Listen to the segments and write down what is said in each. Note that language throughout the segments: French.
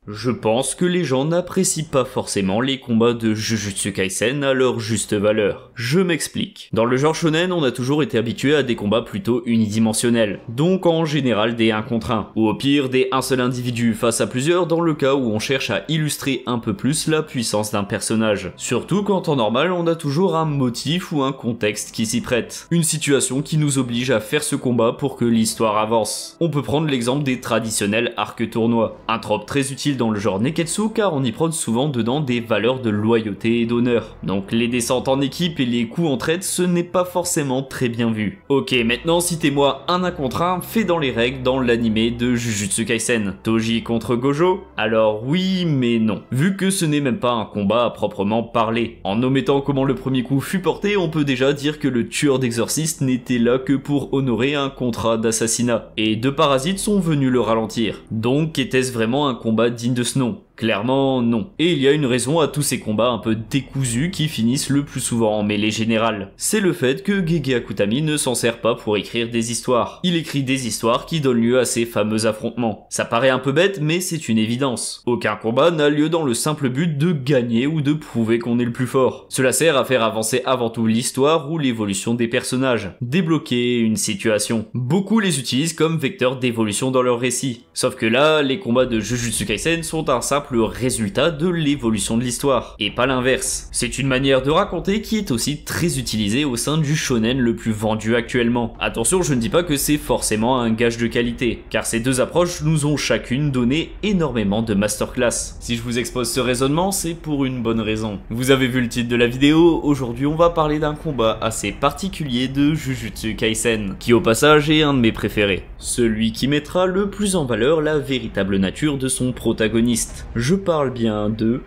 Je pense que les gens n'apprécient pas forcément les combats de Jujutsu Kaisen à leur juste valeur. Je m'explique. Dans le genre shonen, on a toujours été habitué à des combats plutôt unidimensionnels, donc en général des 1 contre 1, ou au pire des un seul individu face à plusieurs dans le cas où on cherche à illustrer un peu plus la puissance d'un personnage. Surtout qu'en temps normal, on a toujours un motif ou un contexte qui s'y prête. Une situation qui nous oblige à faire ce combat pour que l'histoire avance. On peut prendre l'exemple des traditionnels arcs tournois, un trope très utile dans le genre Neketsu car on y prône souvent dedans des valeurs de loyauté et d'honneur. Donc les descentes en équipe et les coups en trade, ce n'est pas forcément très bien vu. Ok, maintenant citez-moi un 1 contre 1 fait dans les règles dans l'animé de Jujutsu Kaisen. Toji contre Gojo? Alors oui, mais non. Vu que ce n'est même pas un combat à proprement parler. En omettant comment le premier coup fut porté, on peut déjà dire que le tueur d'exorcistes n'était là que pour honorer un contrat d'assassinat. Et deux parasites sont venus le ralentir. Donc était-ce vraiment un combat digne de ce nom? Clairement non. Et il y a une raison à tous ces combats un peu décousus qui finissent le plus souvent en mêlée générale. C'est le fait que Gege Akutami ne s'en sert pas pour écrire des histoires. Il écrit des histoires qui donnent lieu à ces fameux affrontements. Ça paraît un peu bête, mais c'est une évidence. Aucun combat n'a lieu dans le simple but de gagner ou de prouver qu'on est le plus fort. Cela sert à faire avancer avant tout l'histoire ou l'évolution des personnages. Débloquer une situation. Beaucoup les utilisent comme vecteur d'évolution dans leur récit. Sauf que là, les combats de Jujutsu Kaisen sont un simple résultat de l'évolution de l'histoire, et pas l'inverse. C'est une manière de raconter qui est aussi très utilisée au sein du shonen le plus vendu actuellement. Attention, je ne dis pas que c'est forcément un gage de qualité, car ces deux approches nous ont chacune donné énormément de masterclass. Si je vous expose ce raisonnement, c'est pour une bonne raison. Vous avez vu le titre de la vidéo, aujourd'hui on va parler d'un combat assez particulier de Jujutsu Kaisen, qui au passage est un de mes préférés. Celui qui mettra le plus en valeur la véritable nature de son protagoniste. Je parle bien de...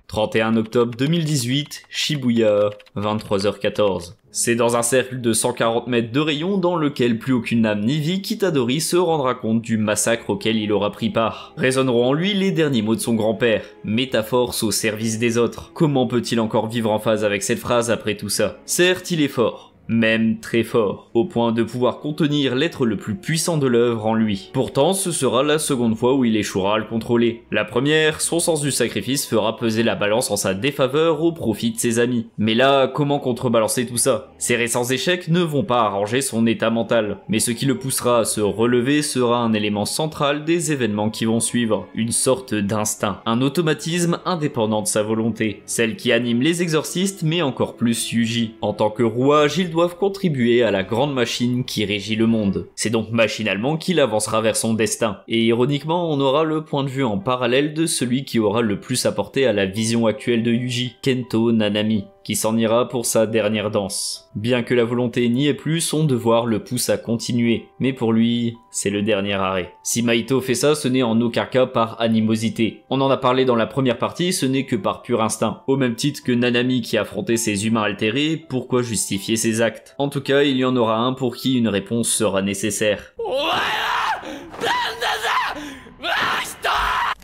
« 31 octobre 2018, Shibuya, 23h14 ». C'est dans un cercle de 140 mètres de rayon dans lequel plus aucune âme ni vie qu'Itadori se rendra compte du massacre auquel il aura pris part. Résonneront en lui les derniers mots de son grand-père. Métaforce au service des autres. Comment peut-il encore vivre en phase avec cette phrase après tout ça? Certes, il est fort. Même très fort, au point de pouvoir contenir l'être le plus puissant de l'œuvre en lui. Pourtant, ce sera la seconde fois où il échouera à le contrôler. La première, son sens du sacrifice fera peser la balance en sa défaveur au profit de ses amis. Mais là, comment contrebalancer tout ça? Ses récents échecs ne vont pas arranger son état mental, mais ce qui le poussera à se relever sera un élément central des événements qui vont suivre. Une sorte d'instinct, un automatisme indépendant de sa volonté. Celle qui anime les exorcistes, mais encore plus Yuji. En tant que rouage, il doivent contribuer à la grande machine qui régit le monde. C'est donc machinalement qu'il avancera vers son destin. Et ironiquement, on aura le point de vue en parallèle de celui qui aura le plus apporté à la vision actuelle de Yuji, Kento Nanami, qui s'en ira pour sa dernière danse. Bien que la volonté n'y ait plus, son devoir le pousse à continuer. Mais pour lui, c'est le dernier arrêt. Si Mahito fait ça, ce n'est en aucun cas par animosité. On en a parlé dans la première partie, ce n'est que par pur instinct. Au même titre que Nanami qui affrontait ses humains altérés, pourquoi justifier ses actes? En tout cas, il y en aura un pour qui une réponse sera nécessaire.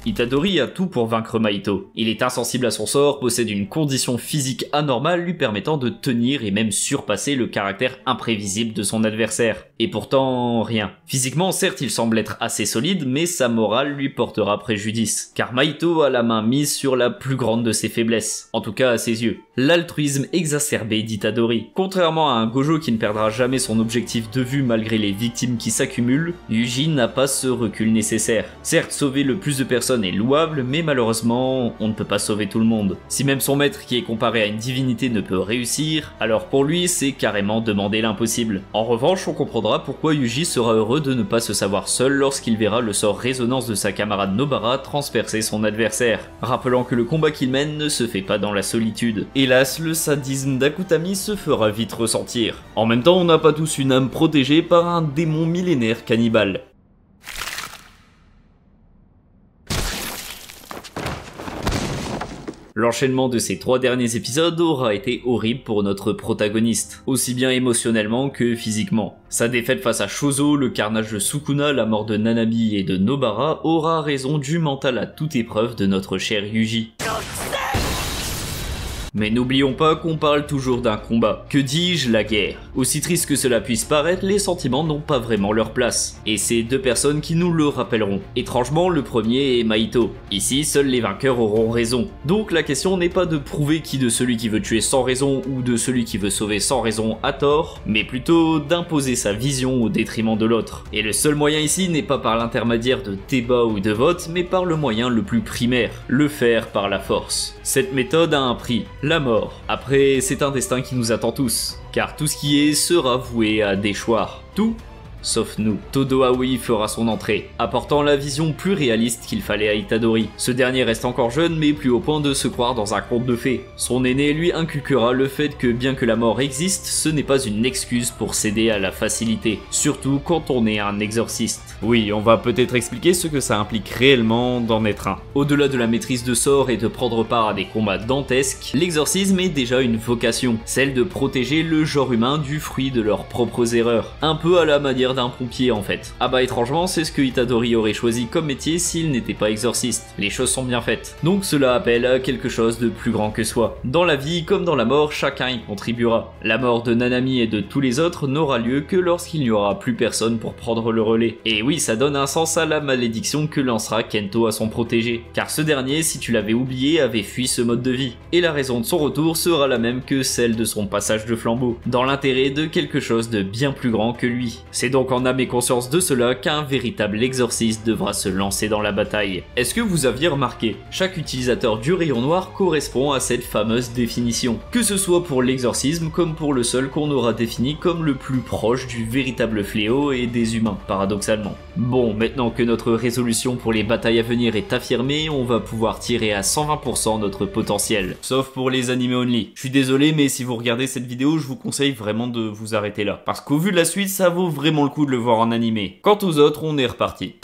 Itadori a tout pour vaincre Mahito. Il est insensible à son sort, possède une condition physique anormale lui permettant de tenir et même surpasser le caractère imprévisible de son adversaire. Et pourtant, rien. Physiquement, certes, il semble être assez solide, mais sa morale lui portera préjudice. Car Mahito a la main mise sur la plus grande de ses faiblesses. En tout cas à ses yeux. L'altruisme exacerbé d'Itadori. Contrairement à un Gojo qui ne perdra jamais son objectif de vue malgré les victimes qui s'accumulent, Yuji n'a pas ce recul nécessaire. Certes, sauver le plus de personnes est louable, mais malheureusement, on ne peut pas sauver tout le monde. Si même son maître qui est comparé à une divinité ne peut réussir, alors pour lui, c'est carrément demander l'impossible. En revanche, on comprendra pourquoi Yuji sera heureux de ne pas se savoir seul lorsqu'il verra le sort résonance de sa camarade Nobara transpercer son adversaire, rappelant que le combat qu'il mène ne se fait pas dans la solitude. Hélas, le sadisme d'Akutami se fera vite ressentir. En même temps, on n'a pas tous une âme protégée par un démon millénaire cannibale. L'enchaînement de ces 3 derniers épisodes aura été horrible pour notre protagoniste, aussi bien émotionnellement que physiquement. Sa défaite face à Chozo, le carnage de Sukuna, la mort de Nanami et de Nobara aura raison du mental à toute épreuve de notre cher Yuji. Mais n'oublions pas qu'on parle toujours d'un combat, que dis-je, la guerre. Aussi triste que cela puisse paraître, les sentiments n'ont pas vraiment leur place. Et c'est deux personnes qui nous le rappelleront. Étrangement, le premier est Mahito. Ici, seuls les vainqueurs auront raison. Donc la question n'est pas de prouver qui de celui qui veut tuer sans raison ou de celui qui veut sauver sans raison a tort, mais plutôt d'imposer sa vision au détriment de l'autre. Et le seul moyen ici n'est pas par l'intermédiaire de débats ou de votes, mais par le moyen le plus primaire, le faire par la force. Cette méthode a un prix, la mort. Après, c'est un destin qui nous attend tous, car tout ce qui est sera voué à déchoir. Tout sauf nous. Todo Aoi fera son entrée, apportant la vision plus réaliste qu'il fallait à Itadori. Ce dernier reste encore jeune mais plus au point de se croire dans un conte de fées. Son aîné lui inculquera le fait que bien que la mort existe, ce n'est pas une excuse pour céder à la facilité, surtout quand on est un exorciste. Oui, on va peut-être expliquer ce que ça implique réellement d'en être un. Au-delà de la maîtrise de sorts et de prendre part à des combats dantesques, l'exorcisme est déjà une vocation, celle de protéger le genre humain du fruit de leurs propres erreurs. Un peu à la manière d'un pompier en fait. Ah bah étrangement, c'est ce que Itadori aurait choisi comme métier s'il n'était pas exorciste. Les choses sont bien faites. Donc cela appelle à quelque chose de plus grand que soi. Dans la vie comme dans la mort, chacun y contribuera. La mort de Nanami et de tous les autres n'aura lieu que lorsqu'il n'y aura plus personne pour prendre le relais. Et oui, ça donne un sens à la malédiction que lancera Kento à son protégé. Car ce dernier, si tu l'avais oublié, avait fui ce mode de vie. Et la raison de son retour sera la même que celle de son passage de flambeau. Dans l'intérêt de quelque chose de bien plus grand que lui. C'est donc en âme et conscience de cela qu'un véritable exorciste devra se lancer dans la bataille. Est-ce que vous aviez remarqué? Chaque utilisateur du rayon noir correspond à cette fameuse définition. Que ce soit pour l'exorcisme comme pour le seul qu'on aura défini comme le plus proche du véritable fléau et des humains, paradoxalement. Bon, maintenant que notre résolution pour les batailles à venir est affirmée, on va pouvoir tirer à 120% notre potentiel. Sauf pour les animés only. Je suis désolé, mais si vous regardez cette vidéo, je vous conseille vraiment de vous arrêter là. Parce qu'au vu de la suite, ça vaut vraiment le coup de le voir en animé. Quant aux autres, on est reparti.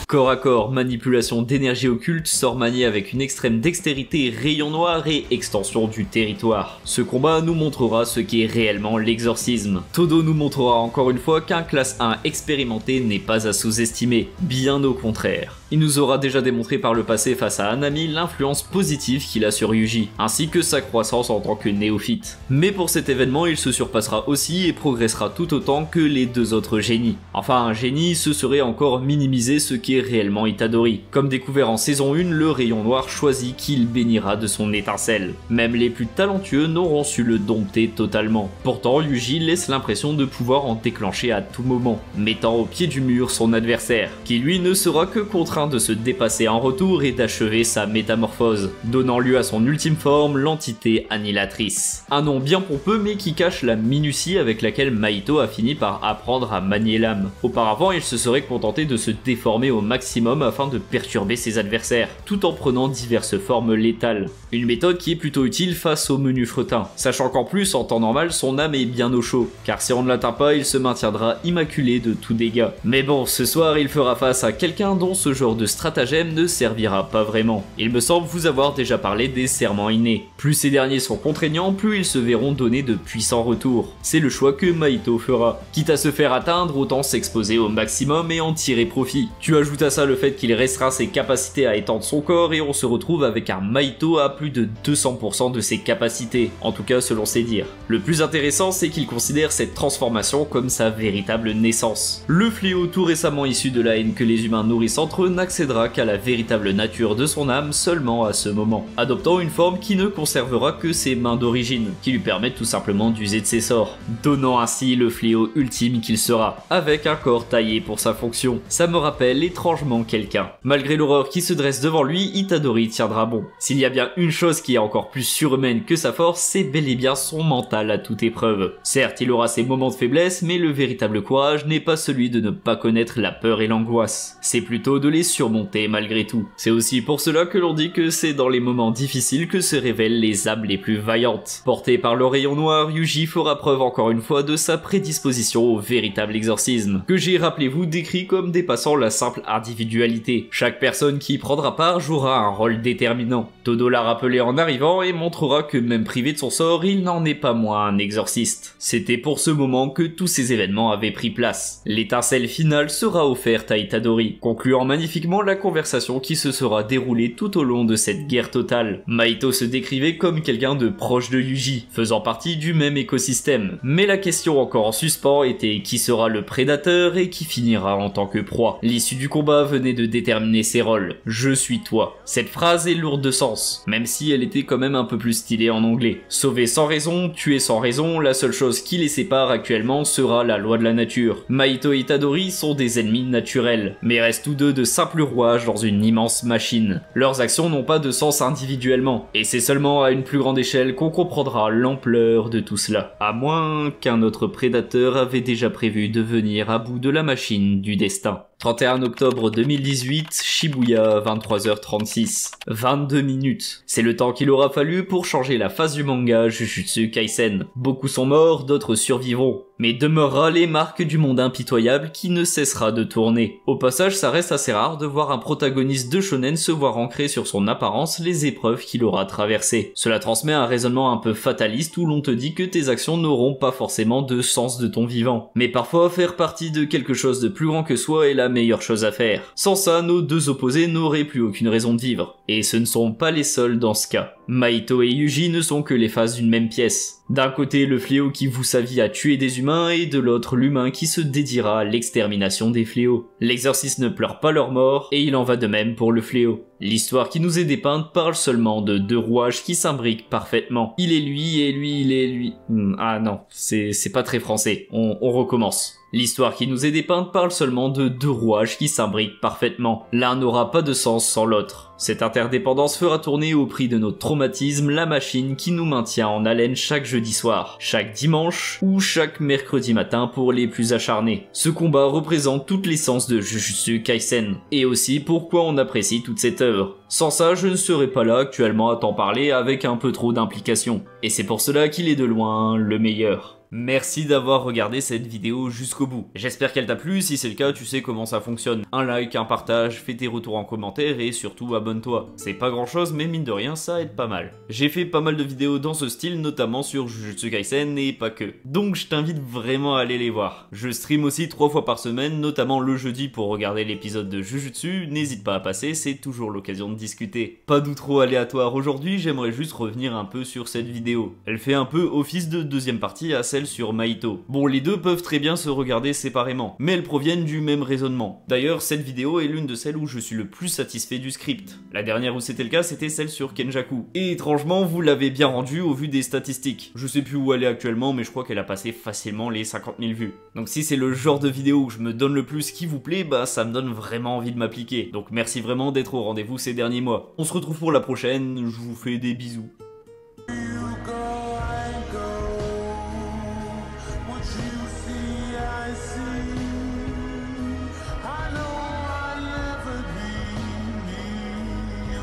Corps à corps, manipulation d'énergie occulte, sort manié avec une extrême dextérité, rayon noir et extension du territoire. Ce combat nous montrera ce qu'est réellement l'exorcisme. Todo nous montrera encore une fois qu'un classe 1 expérimenté n'est pas à sous-estimer, bien au contraire. Il nous aura déjà démontré par le passé face à Hanami l'influence positive qu'il a sur Yuji, ainsi que sa croissance en tant que néophyte. Mais pour cet événement, il se surpassera aussi et progressera tout autant que les deux autres génies. Enfin, un génie, ce serait encore minimiser ce qu'est réellement Itadori. Comme découvert en saison 1, le rayon noir choisit qu'il bénira de son étincelle. Même les plus talentueux n'auront su le dompter totalement. Pourtant, Yuji laisse l'impression de pouvoir en déclencher à tout moment, mettant au pied du mur son adversaire, qui lui ne sera que contraint de se dépasser en retour et d'achever sa métamorphose, donnant lieu à son ultime forme, l'entité annihilatrice. Un nom bien pompeux mais qui cache la minutie avec laquelle Mahito a fini par apprendre à manier l'âme. Auparavant, il se serait contenté de se déformer au maximum afin de perturber ses adversaires, tout en prenant diverses formes létales. Une méthode qui est plutôt utile face au menu fretin, sachant qu'en plus en temps normal son âme est bien au chaud, car si on ne l'atteint pas il se maintiendra immaculé de tout dégât. Mais bon, ce soir il fera face à quelqu'un dont ce genre de stratagème ne servira pas vraiment. Il me semble vous avoir déjà parlé des serments innés. Plus ces derniers sont contraignants, plus ils se verront donner de puissants retours. C'est le choix que Mahito fera. Quitte à se faire atteindre, autant s'exposer au maximum et en tirer profit. Tu ajoutes à ça le fait qu'il restreint ses capacités à étendre son corps et on se retrouve avec un Mahito à plus de 200% de ses capacités, en tout cas selon ses dires. Le plus intéressant, c'est qu'il considère cette transformation comme sa véritable naissance. Le fléau tout récemment issu de la haine que les humains nourrissent entre eux n'accédera qu'à la véritable nature de son âme seulement à ce moment, adoptant une forme qui ne conservera que ses mains d'origine, qui lui permettent tout simplement d'user de ses sorts, donnant ainsi le fléau ultime qu'il sera, avec un corps taillé pour sa fonction. Ça me rappelle étrangement quelqu'un. Malgré l'horreur qui se dresse devant lui, Itadori tiendra bon. S'il y a bien une chose qui est encore plus surhumaine que sa force, c'est bel et bien son mental à toute épreuve. Certes, il aura ses moments de faiblesse, mais le véritable courage n'est pas celui de ne pas connaître la peur et l'angoisse. C'est plutôt de les surmonter malgré tout. C'est aussi pour cela que l'on dit que c'est dans les moments difficiles que se révèlent les âmes les plus vaillantes. Porté par le rayon noir, Yuji fera preuve encore une fois de sa prédisposition au véritable exorcisme, que j'ai, rappelez-vous, décrit comme dépassant la simple individualité. Chaque personne qui y prendra part jouera un rôle déterminant. Todo l'a rappelé en arrivant et montrera que même privé de son sort, il n'en est pas moins un exorciste. C'était pour ce moment que tous ces événements avaient pris place. L'étincelle finale sera offerte à Itadori, concluant magnifiquement magnifiquement la conversation qui se sera déroulée tout au long de cette guerre totale. Mahito se décrivait comme quelqu'un de proche de Yuji, faisant partie du même écosystème. Mais la question encore en suspens était qui sera le prédateur et qui finira en tant que proie. L'issue du combat venait de déterminer ses rôles. Je suis toi. Cette phrase est lourde de sens, même si elle était quand même un peu plus stylée en anglais. Sauver sans raison, tuer sans raison, la seule chose qui les sépare actuellement sera la loi de la nature. Mahito et Itadori sont des ennemis naturels, mais restent tous deux de simples rouages dans une immense machine. Leurs actions n'ont pas de sens individuellement, et c'est seulement à une plus grande échelle qu'on comprendra l'ampleur de tout cela. À moins qu'un autre prédateur avait déjà prévu de venir à bout de la machine du destin. 31 octobre 2018, Shibuya, 23h36. 22 minutes. C'est le temps qu'il aura fallu pour changer la face du manga Jujutsu Kaisen. Beaucoup sont morts, d'autres survivront. Mais demeurera les marques du monde impitoyable qui ne cessera de tourner. Au passage, ça reste assez rare de voir un protagoniste de shonen se voir ancrer sur son apparence les épreuves qu'il aura traversées. Cela transmet un raisonnement un peu fataliste où l'on te dit que tes actions n'auront pas forcément de sens de ton vivant. Mais parfois, faire partie de quelque chose de plus grand que soi est la meilleure chose à faire. Sans ça, nos deux opposés n'auraient plus aucune raison de vivre. Et ce ne sont pas les seuls dans ce cas. Mahito et Yuji ne sont que les faces d'une même pièce. D'un côté, le fléau qui voue sa vie à tuer des humains, et de l'autre, l'humain qui se dédiera à l'extermination des fléaux. L'exorciste ne pleure pas leur mort, et il en va de même pour le fléau. L'histoire qui nous est dépeinte parle seulement de deux rouages qui s'imbriquent parfaitement. Il est lui, et lui, il est lui. Ah non, c'est pas très français. On recommence. L'histoire qui nous est dépeinte parle seulement de deux rouages qui s'imbriquent parfaitement. L'un n'aura pas de sens sans l'autre. Cette interdépendance fera tourner au prix de notre traumatisme la machine qui nous maintient en haleine chaque jeudi soir, chaque dimanche ou chaque mercredi matin pour les plus acharnés. Ce combat représente toute l'essence de Jujutsu Kaisen, et aussi pourquoi on apprécie toute cette œuvre. Sans ça, je ne serais pas là actuellement à t'en parler avec un peu trop d'implication. Et c'est pour cela qu'il est de loin le meilleur. Merci d'avoir regardé cette vidéo jusqu'au bout. J'espère qu'elle t'a plu, si c'est le cas, tu sais comment ça fonctionne. Un like, un partage, fais tes retours en commentaire et surtout abonne-toi. C'est pas grand chose mais mine de rien ça aide pas mal. J'ai fait pas mal de vidéos dans ce style, notamment sur Jujutsu Kaisen et pas que. Donc je t'invite vraiment à aller les voir. Je stream aussi 3 fois par semaine, notamment le jeudi pour regarder l'épisode de Jujutsu, n'hésite pas à passer, c'est toujours l'occasion de discuter. Pas d'outro aléatoire aujourd'hui, j'aimerais juste revenir un peu sur cette vidéo. Elle fait un peu office de deuxième partie à celle sur Mahito. Bon, les deux peuvent très bien se regarder séparément, mais elles proviennent du même raisonnement. D'ailleurs, cette vidéo est l'une de celles où je suis le plus satisfait du script. La dernière où c'était le cas, c'était celle sur Kenjaku. Et étrangement, vous l'avez bien rendue au vu des statistiques. Je sais plus où elle est actuellement, mais je crois qu'elle a passé facilement les 50 000 vues. Donc si c'est le genre de vidéo où je me donne le plus qui vous plaît, bah ça me donne vraiment envie de m'appliquer. Donc merci vraiment d'être au rendez-vous ces derniers mois. On se retrouve pour la prochaine, je vous fais des bisous.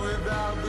Without the